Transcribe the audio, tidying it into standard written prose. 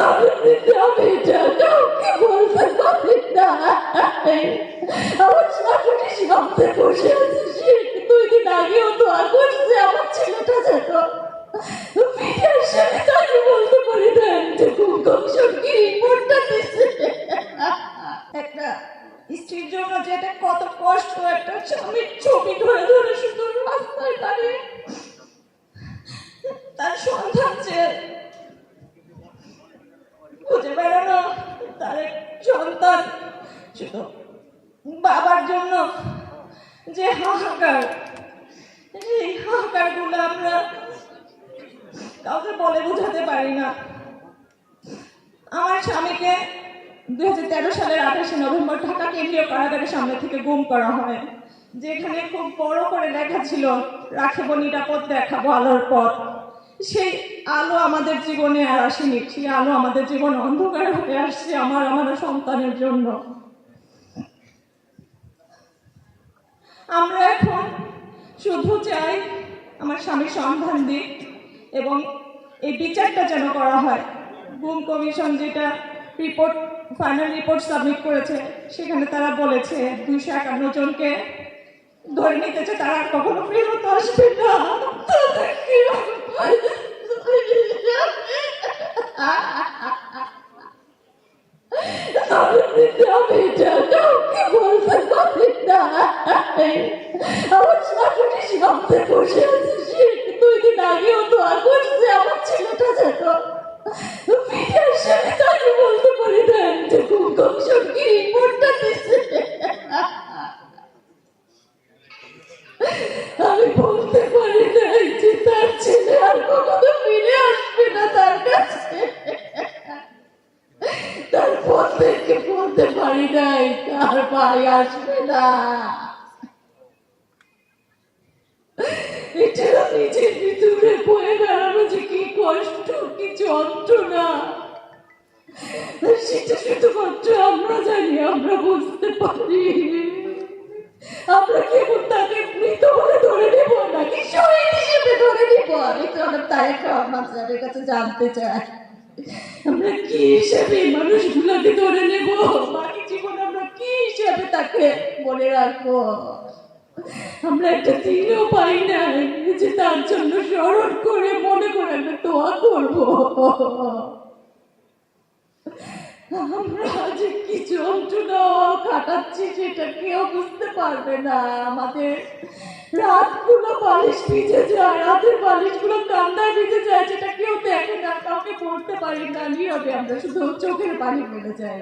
আমি এটা কাউকে বলতে পারি না। আমার শাশুড়ি সামনে বসে আছে, সে 2 দিন আগেও দোয়া করছে আমার ছেলেটা যেন ফিরে আসে। তাকে বলতে পারি না যে খুব কমিশন কি রিপোর্টটা দিচ্ছে। একটা স্ত্রীর জন্য যেটা কত কষ্ট, একটা স্বামীর ছবি ধরে ধরে শুধু রাস্তায় দাঁড়িয়ে তার সন্তান যে খুঁজে বেড়ানো, তার সন্তান শুধু বাবার জন্য যে হাহাকার, সেই হাহাকার গুলো আমরা কাউকে বলে বোঝাতে পারি না। আমার স্বামীকে 2013 সালের 28শে নভেম্বর ঢাকা কেন্দ্রীয় কারাগারের সামনে থেকে গুম করা হয়, যেখানে খুব বড় করে লেখা ছিল রাখিব নিরাপদ দেখাবো আলোর পথ। সেই আলো আমাদের জীবনে আর আসেনি, সেই আলো আমাদের জীবন অন্ধকার হয়ে আসছে আমার সন্তানের জন্য। আমরা এখন শুধু চাই আমার স্বামীর সন্ধান দিক এবং এই বিচারটা যেন করা হয়। গুম কমিশন যেটা রিপোর্ট, ফাইনাল রিপোর্ট সাবমিট করেছে, সেখানে তারা বলেছে 251 জনকে ধরে নিতেছে, তারা কখনো ফেরত আসবে না। আমি এটা কাউকে বলতে পারি না। আমার শাশুড়ি সামনে বসে আছে, সে 2 দিন আগেও দোয়া করছে আমার ছেলেটা যেন ফিরে আসে। তাকে বলতে পারি না যে খুব কমিশন কি রিপোর্টটা দিচ্ছে। আমি বলতে পারি না যে তার ছেলে আর কখনো ফিরে আসবে না তার কাছে। তার প্রত্যেককে বলতে পারি নাই তার ভাই আসবে না। এটা নিজের ভিতরে বয়ে বেড়ানো যে কি কষ্ট, কি যন্ত্রণা, সেটা শুধুমাত্র আমরা জানি, আমরা বুঝতে পারি। আমরা কেবল তাকে মৃত বলে ধরে নেব নাকি শহীদ হিসেবে ধরে নেব? আমি তো তারেক রহমান স্যারের কাছে জানতে চাই, আমরা কি হিসেবে মানুষগুলোকে ধরে নেব? বাকি জীবন আমরা কি হিসেবে তাকে মনে রাখবো? আমরা একটা দিনও পাই না যে তার জন্য স্মরণ করে মনে করে আমরা দোয়া করবো। আমরা যে কি যন্ত্রণা কাটাচ্ছি সেটা কেউ বুঝতে পারবে না। আমাদের রাতগুলো বালিশ ভিজে যায়, রাতের বালিশগুলো কান্দায় ভিজে যায়, যেটা কেউ দেখে না, কাউকে বলতে পারি না। নীরবে আমরা শুধু চোখের পানি ফেলে যাই।